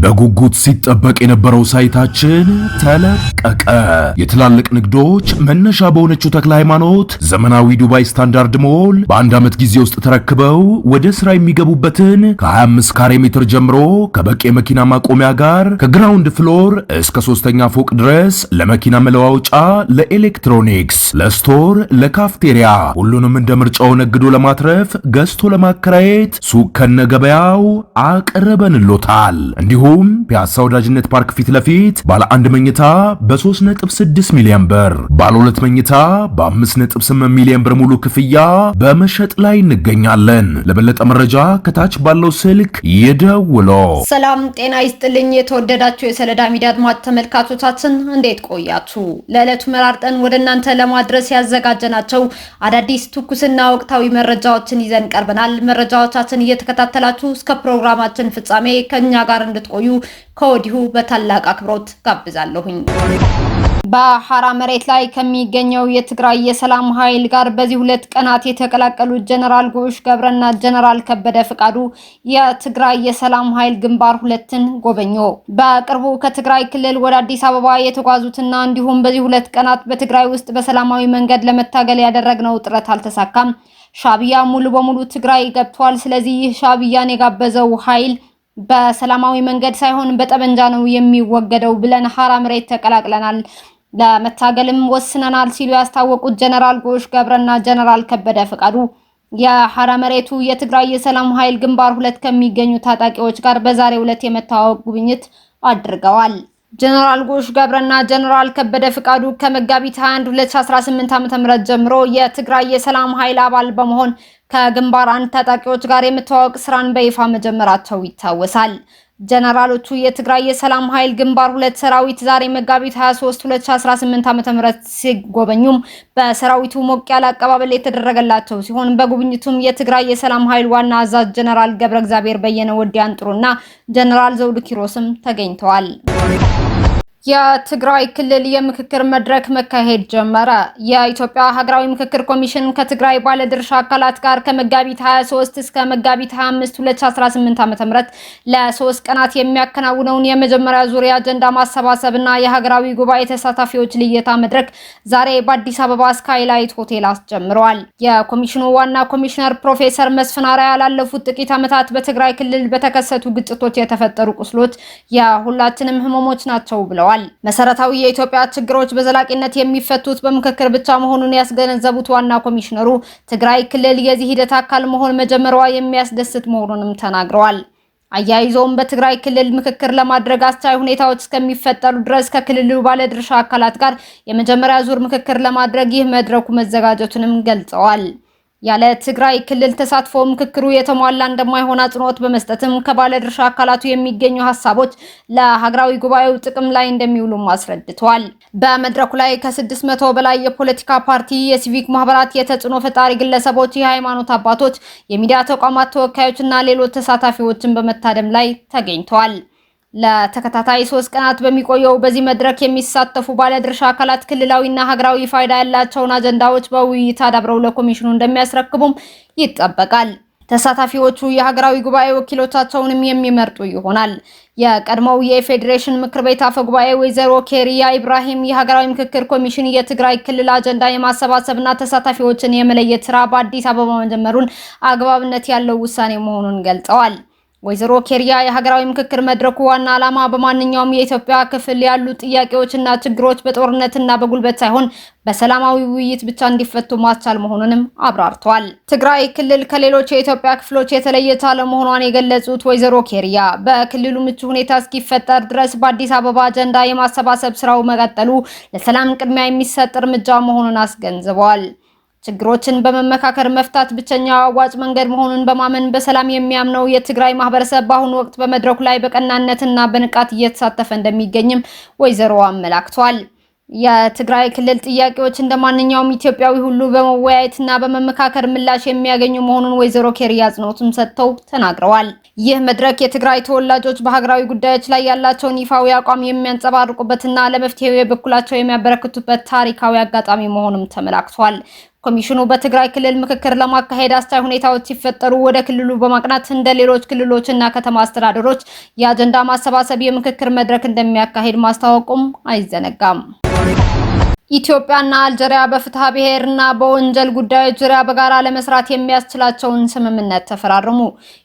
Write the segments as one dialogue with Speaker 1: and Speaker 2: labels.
Speaker 1: በጉጉት ሲጠበቅ የነበረው ሳይታችን ተለቀቀ። የትላልቅ ንግዶች መነሻ በሆነችው ተክለ ሃይማኖት ዘመናዊ ዱባይ ስታንዳርድ ሞል በአንድ ዓመት ጊዜ ውስጥ ተረክበው ወደ ስራ የሚገቡበትን ከ25 ካሬ ሜትር ጀምሮ ከበቂ የመኪና ማቆሚያ ጋር ከግራውንድ ፍሎር እስከ ሶስተኛ ፎቅ ድረስ ለመኪና መለዋወጫ፣ ለኤሌክትሮኒክስ፣ ለስቶር፣ ለካፍቴሪያ ሁሉንም እንደ ምርጫው ነግዶ ለማትረፍ ገዝቶ ለማከራየት ሱቅ ከነገበያው አቅርበንሎታል። እንዲሁም ፒያሳ ወዳጅነት ፓርክ ፊት ለፊት ባለ 1 መኝታ በ3.6 ሚሊዮን ብር፣ ባለ 2 መኝታ በ5.8 ሚሊዮን ብር ሙሉ ክፍያ በመሸጥ ላይ እንገኛለን። ለበለጠ መረጃ ከታች ባለው ስልክ ይደውሉ።
Speaker 2: ሰላም ጤና ይስጥልኝ። የተወደዳችሁ የሰለዳ ሚዲያ አድማጭ ተመልካቾቻችን እንዴት ቆያችሁ? ለዕለቱ መራርጠን ወደ እናንተ ለማድረስ ያዘጋጀናቸው አዳዲስ ትኩስና ወቅታዊ መረጃዎችን ይዘን ቀርበናል። መረጃዎቻችን እየተከታተላችሁ እስከ ፕሮግራማችን ፍጻሜ ከኛ ጋር እንድትቆዩ ከወዲሁ በታላቅ አክብሮት ጋብዛለሁኝ። በሐራ መሬት ላይ ከሚገኘው የትግራይ የሰላም ኃይል ጋር በዚህ 2 ቀናት የተቀላቀሉት ጀነራል ጎሽ ገብረና ጀነራል ከበደ ፍቃዱ የትግራይ የሰላም ኃይል ግንባር 2ን ጎበኙ። በቅርቡ ከትግራይ ክልል ወደ አዲስ አበባ የተጓዙትና እንዲሁም በዚህ 2 ቀናት በትግራይ ውስጥ በሰላማዊ መንገድ ለመታገል ያደረግነው ጥረት አልተሳካም። ሻዕቢያ ሙሉ በሙሉ ትግራይ ገብቷል። ስለዚህ ይህ ሻዕቢያን የጋበዘው ኃይል በሰላማዊ መንገድ ሳይሆን በጠመንጃ ነው የሚወገደው ብለን ሐራ መሬት ተቀላቅለናል፣ ለመታገልም ወስነናል ሲሉ ያስታወቁት ጀነራል ጎሽ ገብረና ጀነራል ከበደ ፍቃዱ የሐራ መሬቱ የትግራይ የሰላም ኃይል ግንባር 2 ከሚገኙ ታጣቂዎች ጋር በዛሬው ዕለት የመተዋወቅ ጉብኝት አድርገዋል። ጀነራል ጎሽ ገብረና ጀነራል ከበደ ፍቃዱ ከመጋቢት 21 2018 ዓ.ም ጀምሮ የትግራይ የሰላም ኃይል አባል በመሆን ከግንባር 1 ታጣቂዎች ጋር የመተዋወቅ ስራን በይፋ መጀመራቸው ይታወሳል። ጀነራሎቹ የትግራይ የሰላም ኃይል ግንባር 2 ሰራዊት ዛሬ መጋቢት 23 2018 ዓ.ም ሲጎበኙም በሰራዊቱ ሞቅ ያለ አቀባበል የተደረገላቸው ሲሆን በጉብኝቱም የትግራይ የሰላም ኃይል ዋና አዛዥ ጀነራል ገብረ እግዚአብሔር በየነ ወዲያን ጥሩና ጀነራል ዘውዱ ኪሮስም ተገኝተዋል። የትግራይ ክልል የምክክር መድረክ መካሄድ ጀመረ። የኢትዮጵያ ሀገራዊ ምክክር ኮሚሽን ከትግራይ ባለድርሻ አካላት ጋር ከመጋቢት 23 እስከ መጋቢት 25 2018 ዓ.ም ለ3 ቀናት የሚያከናውነውን የመጀመሪያ ዙር አጀንዳ ማሰባሰብና የሀገራዊ ጉባኤ ተሳታፊዎች ልየታ መድረክ ዛሬ በአዲስ አበባ ስካይላይት ሆቴል አስጀምረዋል። የኮሚሽኑ ዋና ኮሚሽነር ፕሮፌሰር መስፍን አርአያ ላለፉት ጥቂት ዓመታት በትግራይ ክልል በተከሰቱ ግጭቶች የተፈጠሩ ቁስሎች የሁላችንም ህመሞች ናቸው ብለዋል። መሰረታዊ የኢትዮጵያ ችግሮች በዘላቂነት የሚፈቱት በምክክር ብቻ መሆኑን ያስገነዘቡት ዋና ኮሚሽነሩ ትግራይ ክልል የዚህ ሂደት አካል መሆን መጀመሯ የሚያስደስት መሆኑንም ተናግረዋል። አያይዘውም በትግራይ ክልል ምክክር ለማድረግ አስቻይ ሁኔታዎች እስከሚፈጠሩ ድረስ ከክልሉ ባለድርሻ አካላት ጋር የመጀመሪያ ዙር ምክክር ለማድረግ ይህ መድረኩ መዘጋጀቱንም ገልጸዋል። ያለ ትግራይ ክልል ተሳትፎ ምክክሩ የተሟላ እንደማይሆን አጽንኦት በመስጠትም ከባለድርሻ አካላቱ የሚገኙ ሐሳቦች ለሀገራዊ ጉባኤው ጥቅም ላይ እንደሚውሉም አስረድተዋል። በመድረኩ ላይ ከ600 በላይ የፖለቲካ ፓርቲ፣ የሲቪክ ማህበራት፣ የተጽዕኖ ፈጣሪ ግለሰቦች፣ የሃይማኖት አባቶች፣ የሚዲያ ተቋማት ተወካዮችና ሌሎች ተሳታፊዎችን በመታደም ላይ ተገኝተዋል። ለተከታታይ 3 ቀናት በሚቆየው በዚህ መድረክ የሚሳተፉ ባለድርሻ አካላት ክልላዊና ሀገራዊ ፋይዳ ያላቸውን አጀንዳዎች በውይይት አዳብረው ለኮሚሽኑ እንደሚያስረክቡም ይጠበቃል። ተሳታፊዎቹ የሀገራዊ ጉባኤ ወኪሎቻቸውንም የሚመርጡ ይሆናል። የቀድሞው የፌዴሬሽን ምክር ቤት አፈ ጉባኤ ወይዘሮ ኬሪያ ኢብራሂም የሀገራዊ ምክክር ኮሚሽን የትግራይ ክልል አጀንዳ የማሰባሰብና ተሳታፊዎችን የመለየት ስራ በአዲስ አበባ መጀመሩን አግባብነት ያለው ውሳኔ መሆኑን ገልጸዋል። ወይዘሮ ኬሪያ የሀገራዊ ምክክር መድረኩ ዋና ዓላማ በማንኛውም የኢትዮጵያ ክፍል ያሉ ጥያቄዎችና ችግሮች በጦርነትና በጉልበት ሳይሆን በሰላማዊ ውይይት ብቻ እንዲፈቱ ማስቻል መሆኑንም አብራርተዋል። ትግራይ ክልል ከሌሎች የኢትዮጵያ ክፍሎች የተለየች አለመሆኗን የገለጹት ወይዘሮ ኬሪያ በክልሉ ምቹ ሁኔታ እስኪፈጠር ድረስ በአዲስ አበባ አጀንዳ የማሰባሰብ ስራው መቀጠሉ ለሰላም ቅድሚያ የሚሰጥ እርምጃ መሆኑን አስገንዝበዋል። ችግሮችን በመመካከር መፍታት ብቸኛው አዋጭ መንገድ መሆኑን በማመን በሰላም የሚያምነው የትግራይ ማህበረሰብ በአሁኑ ወቅት በመድረኩ ላይ በቀናነትና በንቃት እየተሳተፈ እንደሚገኝም ወይዘሮ አመላክቷል። የትግራይ ክልል ጥያቄዎች እንደማንኛውም ኢትዮጵያዊ ሁሉ በመወያየትና በመመካከር ምላሽ የሚያገኙ መሆኑን ወይዘሮ ኬሪያ አጽንኦትም ሰጥተው ተናግረዋል። ይህ መድረክ የትግራይ ተወላጆች በሀገራዊ ጉዳዮች ላይ ያላቸውን ይፋዊ አቋም የሚያንጸባርቁበትና ለመፍትሄው የበኩላቸው የሚያበረክቱበት ታሪካዊ አጋጣሚ መሆኑም ተመላክቷል። ኮሚሽኑ በትግራይ ክልል ምክክር ለማካሄድ አስቻይ ሁኔታዎች ሲፈጠሩ ወደ ክልሉ በማቅናት እንደ ሌሎች ክልሎችና ከተማ አስተዳደሮች የአጀንዳ ማሰባሰብ የምክክር መድረክ እንደሚያካሄድ ማስታወቁም አይዘነጋም። ኢትዮጵያና አልጄሪያ በፍትሐ ብሔርና በወንጀል ጉዳዮች ዙሪያ በጋራ ለመስራት የሚያስችላቸውን ስምምነት ተፈራረሙ።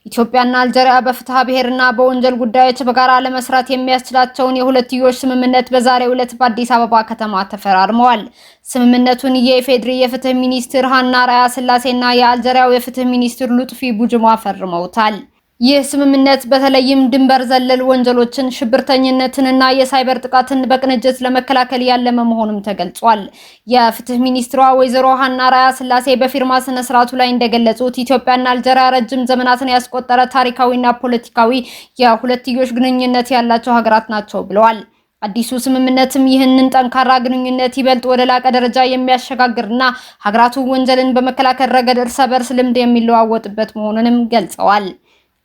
Speaker 2: ኢትዮጵያና አልጄሪያ በፍትሐ ብሔርና በወንጀል ጉዳዮች በጋራ ለመስራት የሚያስችላቸውን የሁለትዮሽ ስምምነት በዛሬው ዕለት በአዲስ አበባ ከተማ ተፈራርመዋል። ስምምነቱን የኢፌዴሪ የፍትህ ሚኒስትር ሀና ራያ ስላሴና የአልጄሪያው የፍትህ ሚኒስትር ሉጥፊ ቡጅማ ፈርመውታል። ይህ ስምምነት በተለይም ድንበር ዘለል ወንጀሎችን፣ ሽብርተኝነትንና የሳይበር ጥቃትን በቅንጅት ለመከላከል ያለመ መሆኑም ተገልጿል። የፍትህ ሚኒስትሯ ወይዘሮ ሀና ራያ ስላሴ በፊርማ ስነ ስርዓቱ ላይ እንደገለጹት ኢትዮጵያና አልጄሪያ ረጅም ዘመናትን ያስቆጠረ ታሪካዊና ፖለቲካዊ የሁለትዮሽ ግንኙነት ያላቸው ሀገራት ናቸው ብለዋል። አዲሱ ስምምነትም ይህንን ጠንካራ ግንኙነት ይበልጥ ወደ ላቀ ደረጃ የሚያሸጋግርና ሀገራቱ ወንጀልን በመከላከል ረገድ እርስ በርስ ልምድ የሚለዋወጥበት መሆኑንም ገልጸዋል።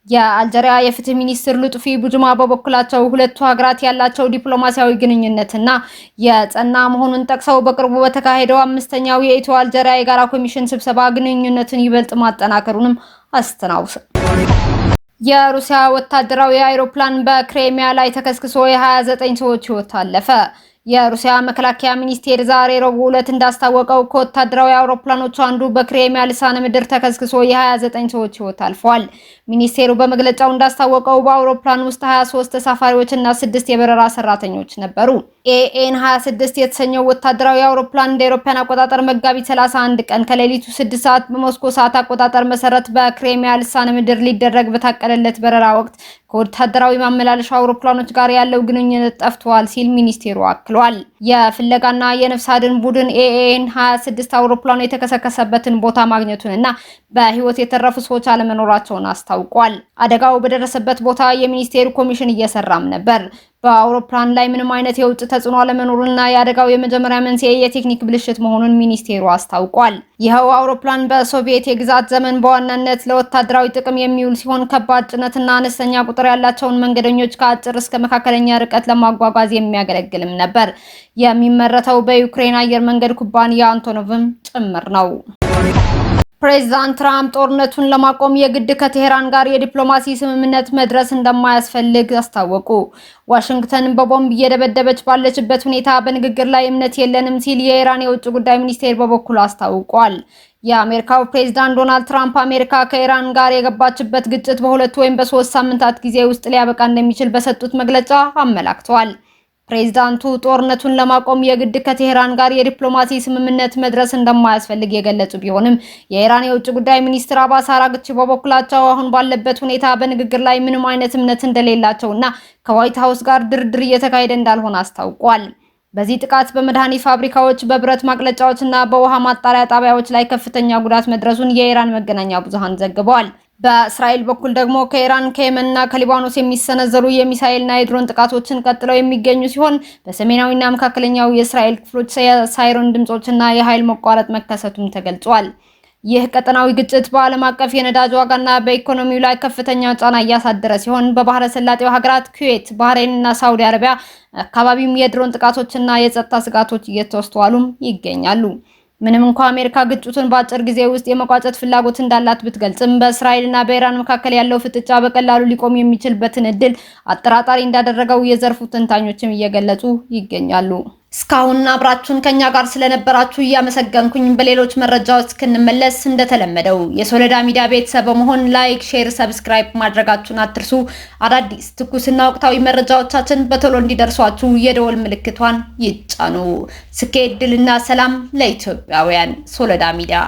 Speaker 2: የአልጄሪያ የፍትህ ሚኒስትር ሉጥፊ ቡጅማ በበኩላቸው ሁለቱ ሀገራት ያላቸው ዲፕሎማሲያዊ ግንኙነትና የጸና መሆኑን ጠቅሰው በቅርቡ በተካሄደው 5ኛው የኢትዮ አልጄሪያ የጋራ ኮሚሽን ስብሰባ ግንኙነትን ይበልጥ ማጠናከሩንም አስተናውሰዋል። የሩሲያ ወታደራዊ አውሮፕላን በክሬሚያ ላይ ተከስክሶ የ29 ሰዎች ሕይወት አለፈ። የሩሲያ መከላከያ ሚኒስቴር ዛሬ ረቡዕ ዕለት እንዳስታወቀው ከወታደራዊ አውሮፕላኖች አንዱ በክሬሚያ ልሳነ ምድር ተከስክሶ የ29 ሰዎች ሕይወት አልፈዋል። ሚኒስቴሩ በመግለጫው እንዳስታወቀው በአውሮፕላን ውስጥ 23 ተሳፋሪዎችና 6 የበረራ ሰራተኞች ነበሩ። ኤኤን 26 የተሰኘው ወታደራዊ አውሮፕላን እንደ አውሮፓውያን አቆጣጠር መጋቢት 31 ቀን ከሌሊቱ 6 ሰዓት በሞስኮ ሰዓት አቆጣጠር መሰረት በክሬሚያ ልሳነ ምድር ሊደረግ በታቀደለት በረራ ወቅት ከወታደራዊ ማመላለሻ አውሮፕላኖች ጋር ያለው ግንኙነት ጠፍቷል ሲል ሚኒስቴሩ አክሏል። የፍለጋና የነፍስ አድን ቡድን ኤኤን 26 አውሮፕላኑ የተከሰከሰበትን ቦታ ማግኘቱንና በህይወት የተረፉ ሰዎች አለመኖራቸውን አስታውቋል። አደጋው በደረሰበት ቦታ የሚኒስቴሩ ኮሚሽን እየሰራም ነበር። በአውሮፕላን ላይ ምንም አይነት የውጭ ተጽዕኖ አለመኖሩንና የአደጋው የመጀመሪያ መንስኤ የቴክኒክ ብልሽት መሆኑን ሚኒስቴሩ አስታውቋል። ይኸው አውሮፕላን በሶቪየት የግዛት ዘመን በዋናነት ለወታደራዊ ጥቅም የሚውል ሲሆን ከባድ ጭነትና አነስተኛ ቁጥር ያላቸውን መንገደኞች ከአጭር እስከ መካከለኛ ርቀት ለማጓጓዝ የሚያገለግልም ነበር። የሚመረተው በዩክሬን አየር መንገድ ኩባንያ አንቶኖቭም ጭምር ነው። ፕሬዚዳንት ትራምፕ ጦርነቱን ለማቆም የግድ ከቴሄራን ጋር የዲፕሎማሲ ስምምነት መድረስ እንደማያስፈልግ አስታወቁ። ዋሽንግተን በቦምብ እየደበደበች ባለችበት ሁኔታ በንግግር ላይ እምነት የለንም ሲል የኢራን የውጭ ጉዳይ ሚኒስቴር በበኩሉ አስታውቋል። የአሜሪካው ፕሬዚዳንት ዶናልድ ትራምፕ አሜሪካ ከኢራን ጋር የገባችበት ግጭት በ2 ወይም በ3 ሳምንታት ጊዜ ውስጥ ሊያበቃ እንደሚችል በሰጡት መግለጫ አመላክተዋል። ፕሬዚዳንቱ ጦርነቱን ለማቆም የግድ ከቴሄራን ጋር የዲፕሎማሲ ስምምነት መድረስ እንደማያስፈልግ የገለጹ ቢሆንም የኢራን የውጭ ጉዳይ ሚኒስትር አባስ አራግቺ በበኩላቸው አሁን ባለበት ሁኔታ በንግግር ላይ ምንም አይነት እምነት እንደሌላቸውና ከዋይት ሀውስ ጋር ድርድር እየተካሄደ እንዳልሆነ አስታውቋል። በዚህ ጥቃት በመድኃኒት ፋብሪካዎች፣ በብረት ማቅለጫዎችና በውሃ ማጣሪያ ጣቢያዎች ላይ ከፍተኛ ጉዳት መድረሱን የኢራን መገናኛ ብዙሃን ዘግበዋል። በእስራኤል በኩል ደግሞ ከኢራን ከየመንና ከሊባኖስ የሚሰነዘሩ የሚሳኤልና የድሮን ጥቃቶችን ቀጥለው የሚገኙ ሲሆን በሰሜናዊና መካከለኛው የእስራኤል ክፍሎች የሳይረን ድምጾችና የኃይል መቋረጥ መከሰቱም ተገልጿል። ይህ ቀጠናዊ ግጭት በዓለም አቀፍ የነዳጅ ዋጋና በኢኮኖሚው ላይ ከፍተኛ ጫና እያሳደረ ሲሆን በባህረ ሰላጤው ሀገራት ኩዌት፣ ባህሬንና ሳውዲ አረቢያ አካባቢም የድሮን ጥቃቶችና የጸጥታ ስጋቶች እየተስተዋሉም ይገኛሉ። ምንም እንኳን አሜሪካ ግጭቱን በአጭር ጊዜ ውስጥ የመቋጨት ፍላጎት እንዳላት ብትገልጽም በእስራኤልና በኢራን መካከል ያለው ፍጥጫ በቀላሉ ሊቆም የሚችልበትን እድል አጠራጣሪ እንዳደረገው የዘርፉ ተንታኞችም እየገለጹ ይገኛሉ። እስካሁን አብራችሁን ከኛ ጋር ስለነበራችሁ እያመሰገንኩኝ በሌሎች መረጃዎች እስክንመለስ እንደተለመደው የሶለዳ ሚዲያ ቤተሰብ በመሆን ላይክ፣ ሼር፣ ሰብስክራይብ ማድረጋችሁን አትርሱ። አዳዲስ ትኩስና ወቅታዊ መረጃዎቻችን በቶሎ እንዲደርሷችሁ የደወል ምልክቷን ይጫኑ። ስኬት፣ ድልና ሰላም ለኢትዮጵያውያን። ሶለዳ ሚዲያ